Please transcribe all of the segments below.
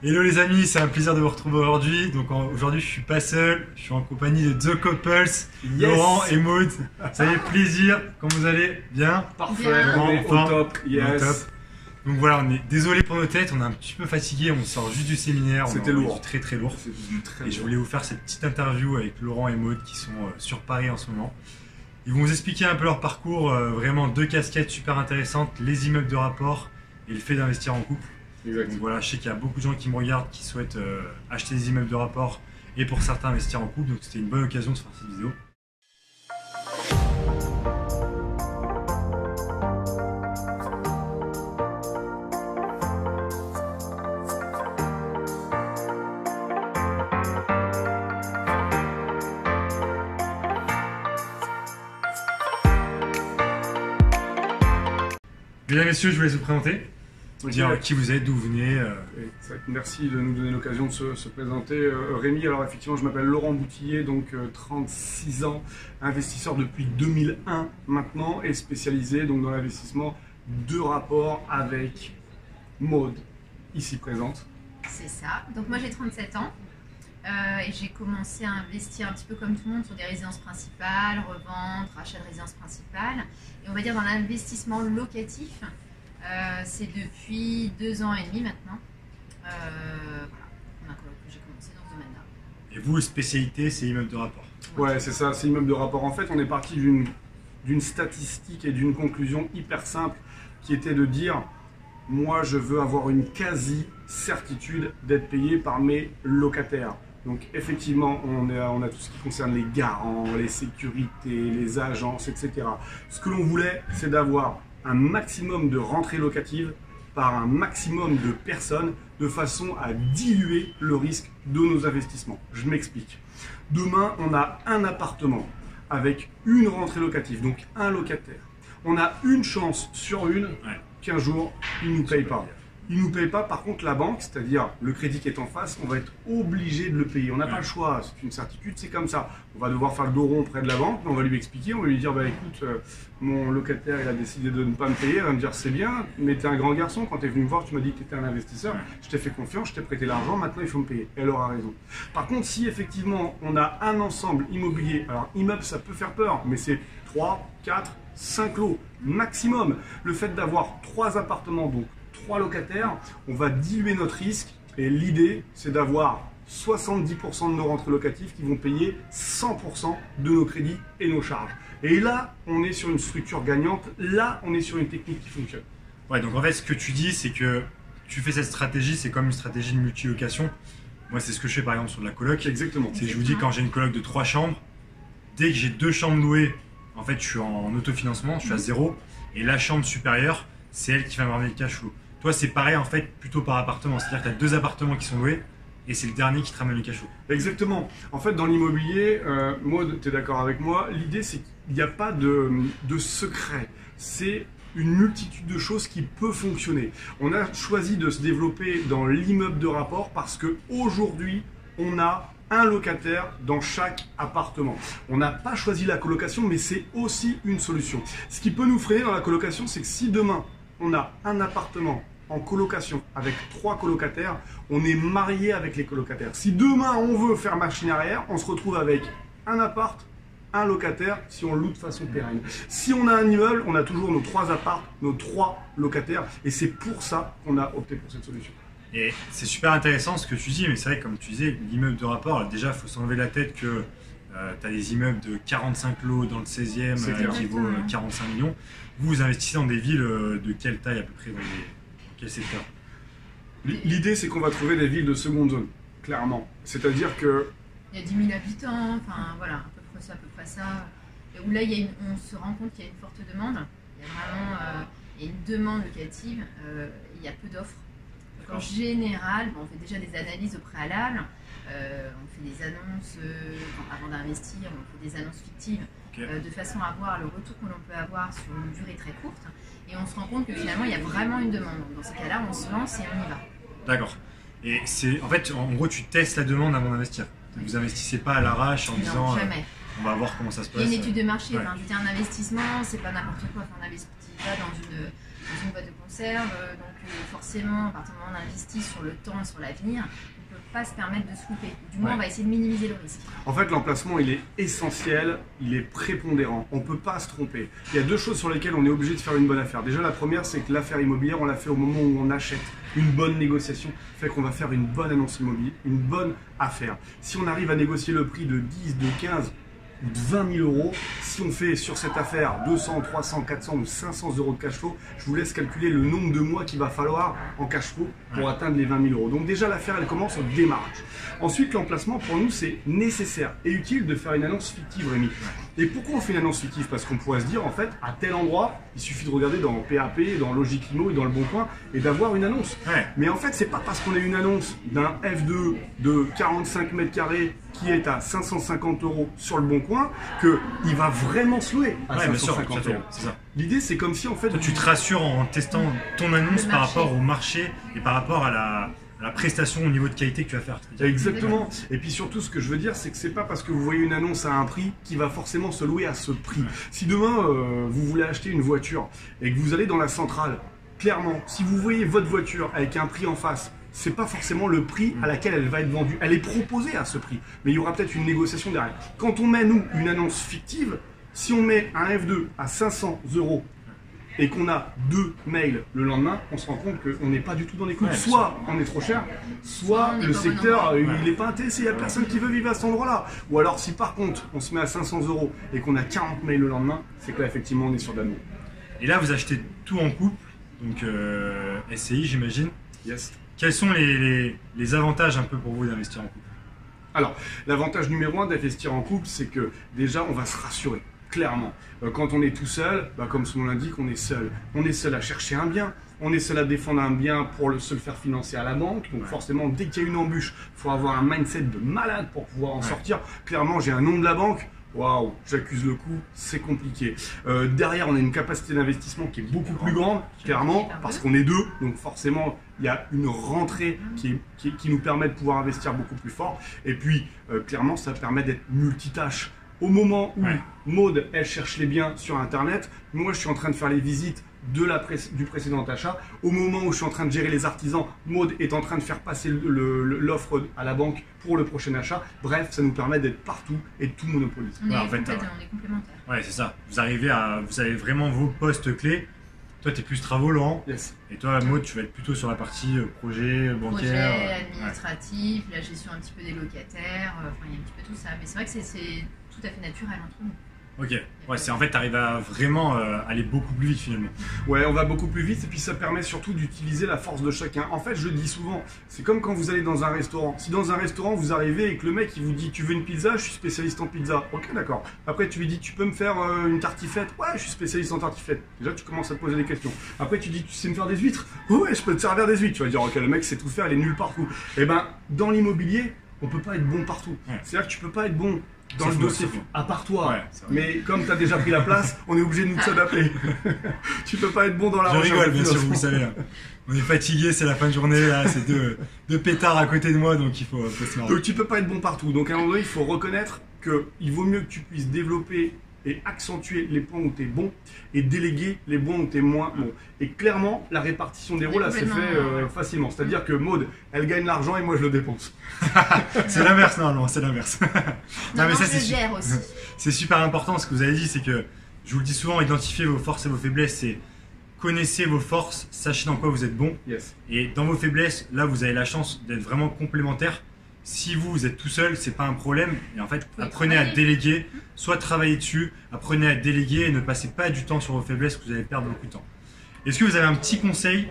Hello les amis, c'est un plaisir de vous retrouver aujourd'hui. Donc aujourd'hui je suis pas seul, je suis en compagnie de The Couples, Laurent et Maud. Ça fait plaisir, comment vous allez? Bien? Parfait, Bien. on est au top, yes. Top. Donc voilà, on est désolé pour nos têtes, on est un petit peu fatigué, on sort juste du séminaire. C'était lourd. Très très lourd. Et je voulais vous faire cette petite interview avec Laurent et Maud qui sont sur Paris en ce moment. Ils vont vous expliquer un peu leur parcours, vraiment deux casquettes super intéressantes, les immeubles de rapport et le fait d'investir en couple. Exact. Donc voilà, je sais qu'il y a beaucoup de gens qui me regardent qui souhaitent acheter des immeubles de rapport et pour certains investir en couple, donc c'était une bonne occasion de faire cette vidéo. Mesdames, messieurs, je vous laisse vous présenter. Dire qui vous êtes, d'où vous venez. Merci de nous donner l'occasion de se présenter. Rémi, alors effectivement, je m'appelle Laurent Boutillier, donc 36 ans, investisseur depuis 2001 maintenant et spécialisé donc dans l'investissement de rapport avec Maud, ici présente. C'est ça. Donc moi j'ai 37 ans et j'ai commencé à investir un petit peu comme tout le monde sur des résidences principales, revendre, achat de résidences principales. Et on va dire dans l'investissement locatif. C'est depuis 2 ans et demi maintenant. Voilà, que j'ai commencé dans ce domaine-là. Et vous, spécialité, c'est immeuble de rapport. Ouais, c'est ça, c'est immeuble de rapport. En fait, on est parti d'une statistique et d'une conclusion hyper simple qui était de dire moi, je veux avoir une quasi-certitude d'être payé par mes locataires. Donc effectivement, on a tout ce qui concerne les garants, les sécurités, les agences, etc. Ce que l'on voulait, c'est d'avoir un maximum de rentrées locatives par un maximum de personnes de façon à diluer le risque de nos investissements. Je m'explique. Demain, on a un appartement avec une rentrée locative, donc un locataire. On a une chance sur une qu'un jour, il ne nous paye pas. Il ne nous paye pas, par contre, la banque, c'est-à-dire le crédit qui est en face, on va être obligé de le payer. On n'a pas le choix, c'est une certitude, c'est comme ça. On va devoir faire le dos rond près de la banque, mais on va lui expliquer, on va lui dire bah, écoute, mon locataire il a décidé de ne pas me payer, il va me dire c'est bien, mais tu es un grand garçon, quand tu es venu me voir, tu m'as dit que tu étais un investisseur, je t'ai fait confiance, je t'ai prêté l'argent, maintenant il faut me payer. Elle aura raison. Par contre, si effectivement on a un ensemble immobilier, alors immeuble ça peut faire peur, mais c'est 3, 4, 5 lots maximum. Le fait d'avoir 3 appartements, donc 3 locataires, on va diluer notre risque et l'idée c'est d'avoir 70% de nos rentrées locatives qui vont payer 100% de nos crédits et nos charges. Et là, on est sur une structure gagnante, là, on est sur une technique qui fonctionne. Ouais, donc en fait, ce que tu dis, c'est que tu fais cette stratégie, c'est comme une stratégie de multilocation. Moi, c'est ce que je fais par exemple sur de la coloc. Exactement. C'est que je vous dis, quand j'ai une coloc de 3 chambres, dès que j'ai 2 chambres louées, en fait, je suis en autofinancement, je suis à 0. Et la chambre supérieure, c'est elle qui va me ramener le cash flow. Toi, c'est pareil en fait, plutôt par appartement. C'est-à-dire que tu as 2 appartements qui sont loués et c'est le dernier qui te ramène le cash flow. Exactement. En fait, dans l'immobilier, Maud, tu es d'accord avec moi, l'idée c'est qu'il n'y a pas de secret. C'est une multitude de choses qui peut fonctionner. On a choisi de se développer dans l'immeuble de rapport parce qu'aujourd'hui, on a un locataire dans chaque appartement. On n'a pas choisi la colocation, mais c'est aussi une solution. Ce qui peut nous freiner dans la colocation, c'est que si demain, on a un appartement en colocation avec 3 colocataires, on est marié avec les colocataires. Si demain, on veut faire machine arrière, on se retrouve avec un appart, un locataire, si on loue de façon pérenne. Si on a un immeuble, on a toujours nos 3 apparts, nos 3 locataires, et c'est pour ça qu'on a opté pour cette solution. Et c'est super intéressant ce que tu dis, mais c'est vrai que comme tu disais, l'immeuble de rapport, déjà il faut s'enlever la tête que tu as des immeubles de 45 lots dans le 16e qui vaut 45 millions. Vous investissez dans des villes de quelle taille à peu près, dans quel secteur? L'idée c'est qu'on va trouver des villes de seconde zone, clairement. C'est-à-dire que... Il y a 10 000 habitants, enfin voilà, à peu près ça. Et où là, on se rend compte qu'il y a une forte demande. Il y a vraiment une demande locative, il y a peu d'offres. En général, on fait déjà des analyses au préalable, on fait des annonces avant d'investir, on fait des annonces fictives de façon à voir le retour que l'on peut avoir sur une durée très courte et on se rend compte que finalement il y a vraiment une demande. Donc, dans ces cas-là, on se lance et on y va. D'accord. Et c'est en fait, en gros, tu testes la demande avant d'investir. Vous investissez pas à l'arrache en disant jamais. On va voir comment ça se passe. Il y a une étude de marché, c'est un investissement, c'est pas n'importe quoi. On n'investit pas dans une boîte de conserve. Donc forcément, à partir du moment où on investit sur le temps et sur l'avenir, on ne peut pas se permettre de se louper. Du moins, on va essayer de minimiser le risque. En fait, l'emplacement, il est essentiel, il est prépondérant. On ne peut pas se tromper. Il y a deux choses sur lesquelles on est obligé de faire une bonne affaire. Déjà, la première, c'est que l'affaire immobilière, on l'a fait au moment où on achète. Une bonne négociation fait qu'on va faire une bonne annonce immobilière, une bonne affaire. Si on arrive à négocier le prix de 10, de 15 ou de 20 000 euros, si on fait sur cette affaire 200, 300, 400 ou 500 euros de cash flow, je vous laisse calculer le nombre de mois qu'il va falloir en cash flow pour atteindre les 20 000 euros. Donc déjà, l'affaire, elle commence au démarrage. Ensuite, l'emplacement, pour nous, c'est nécessaire et utile de faire une annonce fictive, Rémi. Et pourquoi on fait une annonce fictive? Parce qu'on pourrait se dire, en fait, à tel endroit, il suffit de regarder dans PAP, dans Logikimo et dans Le Bon Coin et d'avoir une annonce. Mais en fait, c'est pas parce qu'on a une annonce d'un F2 de 45 mètres carrés qui est à 550 euros sur Le Bon Coin qu'il va vraiment se louer à 550 euros. L'idée, c'est comme si, en fait... Toi, tu te rassures en testant ton annonce par rapport au marché et par rapport à la prestation au niveau de qualité que tu vas faire. Exactement. Et puis surtout, ce que je veux dire, c'est que c'est pas parce que vous voyez une annonce à un prix qui va forcément se louer à ce prix. Si demain, vous voulez acheter une voiture et que vous allez dans la centrale, clairement, si vous voyez votre voiture avec un prix en face, c'est pas forcément le prix à laquelle elle va être vendue. Elle est proposée à ce prix, mais il y aura peut-être une négociation derrière. Quand on met, nous, une annonce fictive, si on met un F2 à 500 euros et qu'on a 2 mails le lendemain, on se rend compte qu'on n'est pas du tout dans les clous. Soit on est trop cher, soit le secteur, il n'est pas intéressé, il n'y a personne qui veut vivre à cet endroit-là. Ou alors si par contre, on se met à 500 euros et qu'on a 40 mails le lendemain, c'est que là, effectivement, on est sur d'amour. Et là, vous achetez tout en couple, donc SCI, j'imagine. Yes. Quels sont les avantages un peu pour vous d'investir en couple? Alors, l'avantage numéro 1 d'investir en couple, c'est que déjà, on va se rassurer. Clairement, quand on est tout seul, comme son nom l'indique, on est seul. On est seul à chercher un bien, on est seul à défendre un bien pour se le faire financer à la banque. Donc forcément, dès qu'il y a une embûche, il faut avoir un mindset de malade pour pouvoir en sortir. Clairement, j'ai un nom de la banque. Waouh, j'accuse le coup, c'est compliqué. Derrière, on a une capacité d'investissement qui est beaucoup plus grande, clairement, parce qu'on est deux. Donc forcément, il y a une rentrée qui nous permet de pouvoir investir beaucoup plus fort. Et puis, clairement, ça permet d'être multitâche. Au moment où Maud, elle cherche les biens sur Internet, moi, je suis en train de faire les visites du précédent achat. Au moment où je suis en train de gérer les artisans, Maud est en train de faire passer l'offre à la banque pour le prochain achat. Bref, ça nous permet d'être partout et de tout monopoliser. On est complémentaires. Ouais, c'est ça. Vous avez vraiment vos postes clés. Toi, tu es plus travaux, Laurent. Yes. Et toi, Maud, tu vas être plutôt sur la partie projet, bancaire. Projet, administratif, la gestion un petit peu des locataires, il y a un petit peu tout ça. Mais c'est vrai que c'est tout à fait naturel entre nous. Ok, ouais, en fait, tu arrives à vraiment aller beaucoup plus vite finalement. Ouais, on va beaucoup plus vite et puis ça permet surtout d'utiliser la force de chacun. En fait, je le dis souvent, c'est comme quand vous allez dans un restaurant. Si dans un restaurant, vous arrivez et que le mec il vous dit tu veux une pizza, je suis spécialiste en pizza. Ok, d'accord. Après, tu lui dis tu peux me faire une tartiflette. Ouais, je suis spécialiste en tartiflette. Déjà, tu commences à te poser des questions. Après, tu dis tu sais me faire des huîtres. Ouais, je peux te servir des huîtres. Tu vas dire ok, le mec sait tout faire, il est nul partout. Et ben, dans l'immobilier, on peut pas être bon partout. C'est-à-dire que tu peux pas être bon dans le dossier, à part toi. Mais comme tu as déjà pris la place, on est obligé de nous s'adapter. Tu peux pas être bon dans la recherche. Je rigole, bien sûr, vous le savez. On est fatigué, c'est la fin de journée, là, c'est deux pétards à côté de moi, donc il faut se marrer. Donc tu peux pas être bon partout. Donc à un moment donné, il faut reconnaître qu'il vaut mieux que tu puisses développer et accentuer les points où tu es bon et déléguer les points où tu es moins bon. Et clairement, la répartition des rôles, c'est fait facilement. C'est-à-dire que Maud, elle gagne l'argent et moi, je le dépense. C'est l'inverse, normalement, c'est l'inverse. Non, mais ça, c'est super important. Ce que vous avez dit, c'est que, je vous le dis souvent, identifiez vos forces et vos faiblesses. C'est connaissez vos forces, sachez dans quoi vous êtes bon. Yes. Et dans vos faiblesses, là, vous avez la chance d'être vraiment complémentaires. Si vous êtes tout seul, c'est pas un problème. Et en fait, apprenez à déléguer, soit travailler dessus, apprenez à déléguer et ne passez pas du temps sur vos faiblesses, que vous allez perdre beaucoup de temps. Est-ce que vous avez un petit conseil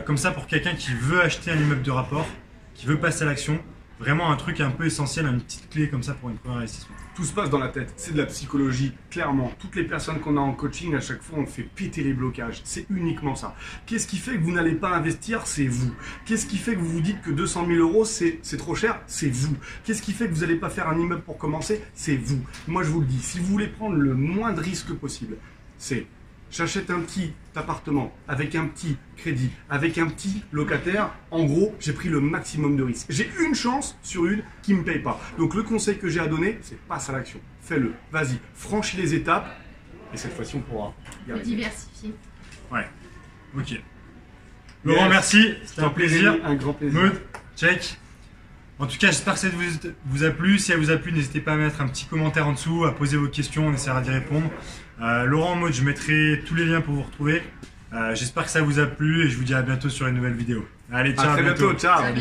comme ça pour quelqu'un qui veut acheter un immeuble de rapport, qui veut passer à l'action, vraiment un truc un peu essentiel, une petite clé comme ça pour une première investissement? Tout se passe dans la tête, c'est de la psychologie, clairement. Toutes les personnes qu'on a en coaching, à chaque fois, on fait péter les blocages. C'est uniquement ça. Qu'est-ce qui fait que vous n'allez pas investir? C'est vous. Qu'est-ce qui fait que vous vous dites que 200 000 euros, c'est trop cher? C'est vous. Qu'est-ce qui fait que vous n'allez pas faire un immeuble pour commencer? C'est vous. Moi, je vous le dis, si vous voulez prendre le moins de risques possible, c'est j'achète un petit appartement avec un petit crédit, avec un petit locataire. En gros, j'ai pris le maximum de risques. J'ai une chance sur une qui ne me paye pas. Donc, le conseil que j'ai à donner, c'est passe à l'action. Fais-le. Vas-y. Franchis les étapes. Et cette fois-ci, on pourra diversifier. Ouais. Ok. Laurent, merci. C'était un plaisir. Un grand plaisir. Maud, check. En tout cas, j'espère que ça vous a plu. Si elle vous a plu, n'hésitez pas à mettre un petit commentaire en dessous, à poser vos questions, on essaiera d'y répondre. Laurent, Maud, je mettrai tous les liens pour vous retrouver. J'espère que ça vous a plu et je vous dis à bientôt sur une nouvelle vidéo. Allez, ciao, à très bientôt. Ciao.